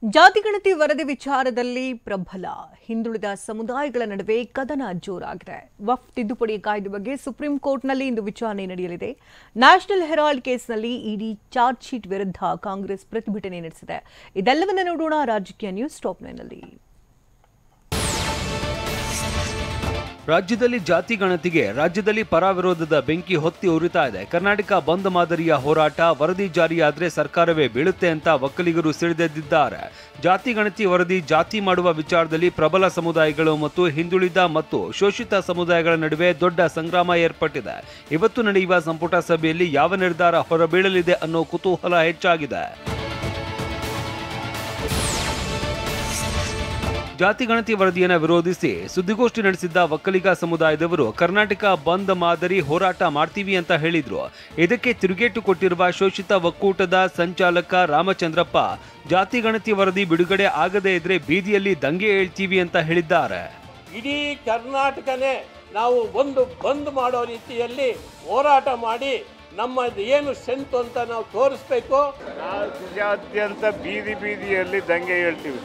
ಜಾತಿಗಣತಿ ವರದಿ ವಿಚಾರದಲ್ಲಿ ಪ್ರಬಲ ಹಿಂದುಳಿದ ಸಮುದಾಯಗಳ ನಡುವೆ ಕದನ ಜೋರಾಗಿದೆ. ವಕ್ಫ್ ತಿದ್ದುಪಡಿ ಕಾಯ್ದೆ ಬಗ್ಗೆ ಸುಪ್ರೀಂ ಕೋರ್ಟ್ನಲ್ಲಿ ಇಂದು ವಿಚಾರಣೆ ನಡೆಯಲಿದೆ. ನ್ಯಾಷನಲ್ ಹೆರಾಲ್ಡ್ ಕೇಸ್ನಲ್ಲಿ ಇಡಿ ಚಾರ್ಜ್ ಶೀಟ್ ವಿರುದ್ಧ ಕಾಂಗ್ರೆಸ್ ಪ್ರತಿಭಟನೆ ನಡೆಸಿದೆ. ಇದೆಲ್ಲವನ್ನ ನೋಡೋಣ ರಾಜಕೀಯ ನ್ಯೂಸ್ ಟಾಪ್ 9 ನಲ್ಲಿ. ರಾಜ್ಯದಲ್ಲಿ ಜಾತಿ ಗಣತಿಗೆ ರಾಜ್ಯದಲ್ಲಿ ಪರ ವಿರೋಧದ ಬೆಂಕಿ ಹೊತ್ತಿ ಉರಿತಾ ಇದೆ. ಕರ್ನಾಟಕ ಬಂದ್ ಮಾದರಿಯ ಹೋರಾಟ ವರದಿ ಜಾರಿಯಾದ್ರೆ ಸರ್ಕಾರವೇ ಬೀಳುತ್ತೆ ಅಂತ ಒಕ್ಕಲಿಗರು ಸಿಡಿದೆದ್ದಿದ್ದಾರೆ. ಜಾತಿ ಗಣತಿ ವರದಿ ಜಾತಿ ಮಾಡುವ ವಿಚಾರದಲ್ಲಿ ಪ್ರಬಲ ಸಮುದಾಯಗಳು ಮತ್ತು ಹಿಂದುಳಿದ ಮತ್ತು ಶೋಷಿತ ಸಮುದಾಯಗಳ ನಡುವೆ ದೊಡ್ಡ ಸಂಗ್ರಾಮ ಏರ್ಪಟ್ಟಿದೆ. ಇವತ್ತು ನಡೆಯುವ ಸಂಪುಟ ಸಭೆಯಲ್ಲಿ ಯಾವ ನಿರ್ಧಾರ ಹೊರಬೀಳಲಿದೆ ಅನ್ನೋ ಕುತೂಹಲ ಹೆಚ್ಚಾಗಿದೆ. ಜಾತಿ ಗಣತಿ ವರದಿಯನ್ನು ವಿರೋಧಿಸಿ ಸುದ್ದಿಗೋಷ್ಠಿ ನಡೆಸಿದ್ದ ಒಕ್ಕಲಿಗ ಸಮುದಾಯದವರು ಕರ್ನಾಟಕ ಬಂದ್ ಮಾದರಿ ಹೋರಾಟ ಮಾಡ್ತೀವಿ ಅಂತ ಹೇಳಿದ್ರು. ಇದಕ್ಕೆ ತಿರುಗೇಟು ಕೊಟ್ಟಿರುವ ಶೋಷಿತ ಒಕ್ಕೂಟದ ಸಂಚಾಲಕ ರಾಮಚಂದ್ರಪ್ಪ ಜಾತಿ ಗಣತಿ ವರದಿ ಬಿಡುಗಡೆ ಆಗದೇ ಇದ್ರೆ ಬೀದಿಯಲ್ಲಿ ದಂಗೆ ಏಳ್ತೀವಿ ಅಂತ ಹೇಳಿದ್ದಾರೆ. ಇಡೀ ಕರ್ನಾಟಕನೇ ನಾವು ಒಂದು ಬಂದ್ ಮಾಡೋ ರೀತಿಯಲ್ಲಿ ಹೋರಾಟ ಮಾಡಿ ನಮ್ಮ ಏನು ಸ್ಟ್ರೆಂತ್ ಅಂತ ನಾವು ತೋರಿಸ್ಬೇಕು. ರಾಜ್ಯಾದ್ಯಂತ ಬೀದಿಯಲ್ಲಿ ದಂಗೆ ಹೇಳ್ತೀವಿ.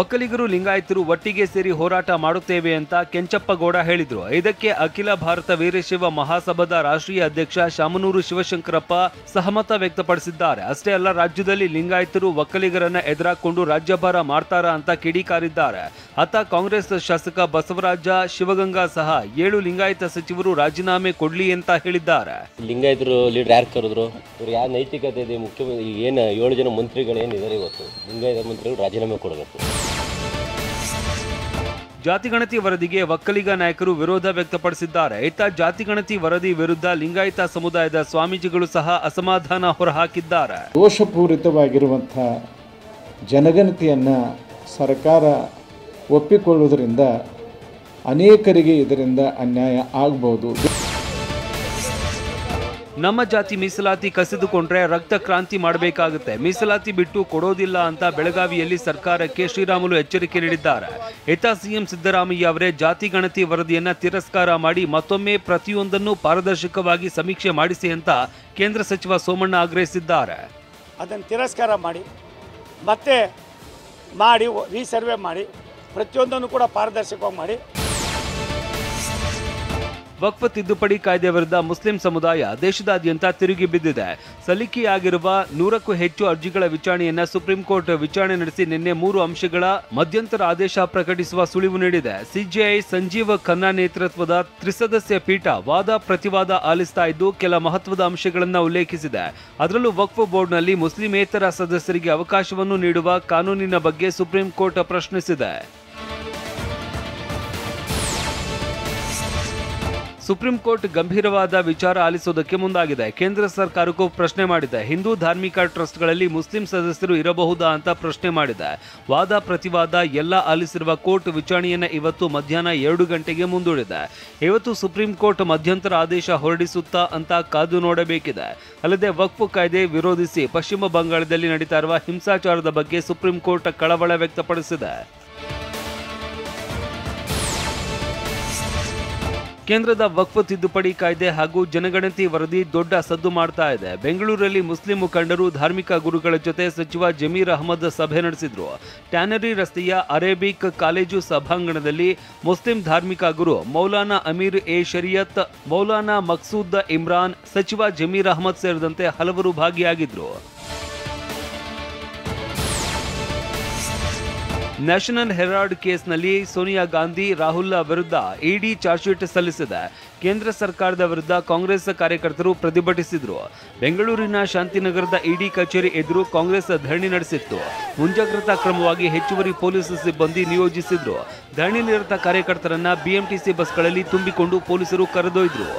ಒಕ್ಕಲಿಗರು ಲಿಂಗಾಯತರು ಒಟ್ಟಿಗೆ ಸೇರಿ ಹೋರಾಟ ಮಾಡುತ್ತೇವೆ ಅಂತ ಕೆಂಚಪ್ಪಗೌಡ ಹೇಳಿದ್ರು. ಇದಕ್ಕೆ ಅಖಿಲ ಭಾರತ ವೀರಶೈವ ಮಹಾಸಭಾದ ರಾಷ್ಟ್ರೀಯ ಅಧ್ಯಕ್ಷ ಶಾಮನೂರು ಶಿವಶಂಕರಪ್ಪ ಸಹಮತ ವ್ಯಕ್ತಪಡಿಸಿದ್ದಾರೆ. ಅಷ್ಟೇ ಅಲ್ಲ, ರಾಜ್ಯದಲ್ಲಿ ಲಿಂಗಾಯತರು ಒಕ್ಕಲಿಗರನ್ನ ಎದುರಾಕೊಂಡು ರಾಜ್ಯಭಾರ ಮಾಡ್ತಾರ ಅಂತ ಕಿಡಿಕಾರಿದ್ದಾರೆ. ಅತ್ತ ಕಾಂಗ್ರೆಸ್ ಶಾಸಕ ಬಸವರಾಜ ಶಿವಗಂಗಾ ಸಹ 7 ಲಿಂಗಾಯತ ಸಚಿವರು ರಾಜೀನಾಮೆ ಕೊಡ್ಲಿ ಅಂತ ಹೇಳಿದ್ದಾರೆ. ಲಿಂಗಾಯತರು ಲೀಡರ್ ಯಾರು ಕರೆದ್ರು, ಇವ್ರು ಯಾವ ನೈತಿಕತೆ ಇದೆ? ಮುಖ್ಯಮಂತ್ರಿ ಏನು 7 ಜನ ಮಂತ್ರಿಗಳು ಏನಿದ್ದಾರೆ ಇವತ್ತು ಲಿಂಗಾಯತ ಮಂತ್ರಿಗಳು ರಾಜೀನಾಮೆ ಕೊಡಬೇಕು. ಜಾತಿಗಣತಿ ವರದಿಗೆ ಒಕ್ಕಲಿಗ ನಾಯಕರು ವಿರೋಧ ವ್ಯಕ್ತಪಡಿಸಿದ್ದಾರೆ. ಇತ್ತ ಜಾತಿಗಣತಿ ವರದಿ ವಿರುದ್ಧ ಲಿಂಗಾಯತ ಸಮುದಾಯದ ಸ್ವಾಮೀಜಿಗಳು ಸಹ ಅಸಮಾಧಾನ ಹೊರಹಾಕಿದ್ದಾರೆ. ದೋಷಪೂರಿತವಾಗಿರುವಂತಹ ಜನಗಣತಿಯನ್ನು ಸರ್ಕಾರ ಒಪ್ಪಿಕೊಳ್ಳುವುದರಿಂದ ಅನೇಕರಿಗೆ ಇದರಿಂದ ಅನ್ಯಾಯ ಆಗಬಹುದು. ನಮ್ಮ ಜಾತಿ ಮೀಸಲಾತಿ ಕಸಿದುಕೊಂಡ್ರೆ ರಕ್ತ ಕ್ರಾಂತಿ ಮಾಡಬೇಕಾಗುತ್ತೆ, ಮೀಸಲಾತಿ ಬಿಟ್ಟು ಕೊಡೋದಿಲ್ಲ ಅಂತ ಬೆಳಗಾವಿಯಲ್ಲಿ ಸರ್ಕಾರಕ್ಕೆ ಶ್ರೀರಾಮುಲು ಎಚ್ಚರಿಕೆ ನೀಡಿದ್ದಾರೆ. ಇತ್ತ ಸಿಎಂ ಸಿದ್ದರಾಮಯ್ಯ ಅವರೇ ಜಾತಿ ಗಣತಿ ವರದಿಯನ್ನ ತಿರಸ್ಕಾರ ಮಾಡಿ ಮತ್ತೊಮ್ಮೆ ಪ್ರತಿಯೊಂದನ್ನು ಪಾರದರ್ಶಕವಾಗಿ ಸಮೀಕ್ಷೆ ಮಾಡಿಸಿ ಅಂತ ಕೇಂದ್ರ ಸಚಿವ ಸೋಮಣ್ಣ ಆಗ್ರಹಿಸಿದ್ದಾರೆ. ಅದನ್ನು ತಿರಸ್ಕಾರ ಮಾಡಿ ಮತ್ತೆ ರೀಸರ್ವೆ ಮಾಡಿ ಪ್ರತಿಯೊಂದನ್ನು ಕೂಡ ಪಾರದರ್ಶಕವಾಗಿ ಮಾಡಿ. ವಕ್ಫ್ ತಿದ್ದುಪಡಿ ಕಾಯ್ದೆ ವಿರುದ್ಧ ಮುಸ್ಲಿಂ ಸಮುದಾಯ ದೇಶದಾದ್ಯಂತ ತಿರುಗಿ ಬಿದ್ದಿದೆ. ಸಲ್ಲಿಕೆಯಾಗಿರುವ 100ಕ್ಕೂ ಹೆಚ್ಚು ಅರ್ಜಿಗಳ ವಿಚಾರಣೆಯನ್ನ ಸುಪ್ರೀಂ ಕೋರ್ಟ್ ವಿಚಾರಣೆ ನಡೆಸಿ ನಿನ್ನೆ 3 ಅಂಶಗಳ ಮಧ್ಯಂತರ ಆದೇಶ ಪ್ರಕಟಿಸುವ ಸುಳಿವು ನೀಡಿದೆ. ಸಿಜೆಐ ಸಂಜೀವ್ ಖನ್ನಾ ನೇತೃತ್ವದ ತ್ರಿಸದಸ್ಯ ಪೀಠ ವಾದ ಪ್ರತಿವಾದ ಆಲಿಸ್ತಾ ಇದ್ದು ಕೆಲ ಮಹತ್ವದ ಅಂಶಗಳನ್ನು ಉಲ್ಲೇಖಿಸಿದೆ. ಅದರಲ್ಲೂ ವಕ್ಫ್ ಬೋರ್ಡ್ನಲ್ಲಿ ಮುಸ್ಲಿಮೇತರ ಸದಸ್ಯರಿಗೆ ಅವಕಾಶವನ್ನು ನೀಡುವ ಕಾನೂನಿನ ಬಗ್ಗೆ ಸುಪ್ರೀಂ ಕೋರ್ಟ್ ಪ್ರಶ್ನಿಸಿದೆ. ಸುಪ್ರೀಂ ಕೋರ್ಟ್ ಗಂಭೀರವಾದ ವಿಚಾರ ಆಲಿಸುವುದಕ್ಕೆ ಮುಂದಾಗಿದೆ. ಕೇಂದ್ರ ಸರ್ಕಾರಕ್ಕೂ ಪ್ರಶ್ನೆ ಮಾಡಿದೆ. ಹಿಂದೂ ಧಾರ್ಮಿಕ ಟ್ರಸ್ಟ್ಗಳಲ್ಲಿ ಮುಸ್ಲಿಂ ಸದಸ್ಯರು ಇರಬಹುದಾ ಅಂತ ಪ್ರಶ್ನೆ ಮಾಡಿದೆ. ವಾದ ಪ್ರತಿವಾದ ಎಲ್ಲ ಆಲಿಸಿರುವ ಕೋರ್ಟ್ ವಿಚಾರಣೆಯನ್ನು ಇವತ್ತು ಮಧ್ಯಾಹ್ನ 2 ಗಂಟೆಗೆ ಮುಂದೂಡಿದೆ. ಇವತ್ತು ಸುಪ್ರೀಂ ಕೋರ್ಟ್ ಮಧ್ಯಂತರ ಆದೇಶ ಹೊರಡಿಸುತ್ತಾ ಅಂತ ಕಾದು ನೋಡಬೇಕಿದೆ. ಅಲ್ಲದೆ ವಕ್ಫ್ ಕಾಯ್ದೆ ವಿರೋಧಿಸಿ ಪಶ್ಚಿಮ ಬಂಗಾಳದಲ್ಲಿ ನಡೀತಾ ಇರುವ ಹಿಂಸಾಚಾರದ ಬಗ್ಗೆ ಸುಪ್ರೀಂ ಕೋರ್ಟ್ ಕಳವಳ ವ್ಯಕ್ತಪಡಿಸಿದೆ. ಕೇಂದ್ರದ ವಕ್ಫ್ ತಿದ್ದುಪಡಿ ಕಾಯ್ದೆ ಹಾಗೂ ಜನಗಣತಿ ವರದಿ ದೊಡ್ಡ ಸದ್ದು ಮಾಡ್ತಾ ಇದೆ. ಬೆಂಗಳೂರಲ್ಲಿ ಮುಸ್ಲಿಂ ಮುಖಂಡರು ಧಾರ್ಮಿಕ ಗುರುಗಳ ಜೊತೆ ಸಚಿವ ಜಮೀರ್ ಅಹಮದ್ ಸಭೆ ನಡೆಸಿದ್ರು. ಟ್ಯಾನರಿ ರಸ್ತೆಯ ಅರೇಬಿಕ್ ಕಾಲೇಜು ಸಭಾಂಗಣದಲ್ಲಿ ಮುಸ್ಲಿಂ ಧಾರ್ಮಿಕ ಗುರು ಮೌಲಾನಾ ಅಮೀರ್ ಎ ಶರಿಯತ್, ಮೌಲಾನಾ ಮಕ್ಸೂದ್ ಇಮ್ರಾನ್, ಸಚಿವ ಜಮೀರ್ ಅಹಮದ್ ಸೇರಿದಂತೆ ಹಲವರು ಭಾಗಿಯಾಗಿದ್ರು. ನ್ಯಾಷನಲ್ ಹೆರಾಲ್ಡ್ ಕೇಸ್ನಲ್ಲಿ ಸೋನಿಯಾ ಗಾಂಧಿ, ರಾಹುಲ್ ವಿರುದ್ಧ ಇಡಿ ಚಾರ್ಜ್ ಶೀಟ್ ಸಲ್ಲಿಸಿದೆ. ಕೇಂದ್ರ ಸರ್ಕಾರದ ವಿರುದ್ಧ ಕಾಂಗ್ರೆಸ್ ಕಾರ್ಯಕರ್ತರು ಪ್ರತಿಭಟಿಸಿದ್ರು. ಬೆಂಗಳೂರಿನ ಶಾಂತಿನಗರದ ಇಡಿ ಕಚೇರಿ ಎದುರು ಕಾಂಗ್ರೆಸ್ ಧರಣಿ ನಡೆಸಿತ್ತು. ಮುಂಜಾಗ್ರತಾ ಕ್ರಮವಾಗಿ ಹೆಚ್ಚುವರಿ ಪೊಲೀಸ್ ಸಿಬ್ಬಂದಿ ನಿಯೋಜಿಸಿದ್ರು. ಧರಣಿ ನಿರತ ಕಾರ್ಯಕರ್ತರನ್ನ ಬಿಎಂಟಿಸಿ ಬಸ್ಗಳಲ್ಲಿ ತುಂಬಿಕೊಂಡು ಪೊಲೀಸರು ಕರೆದೊಯ್ದರು.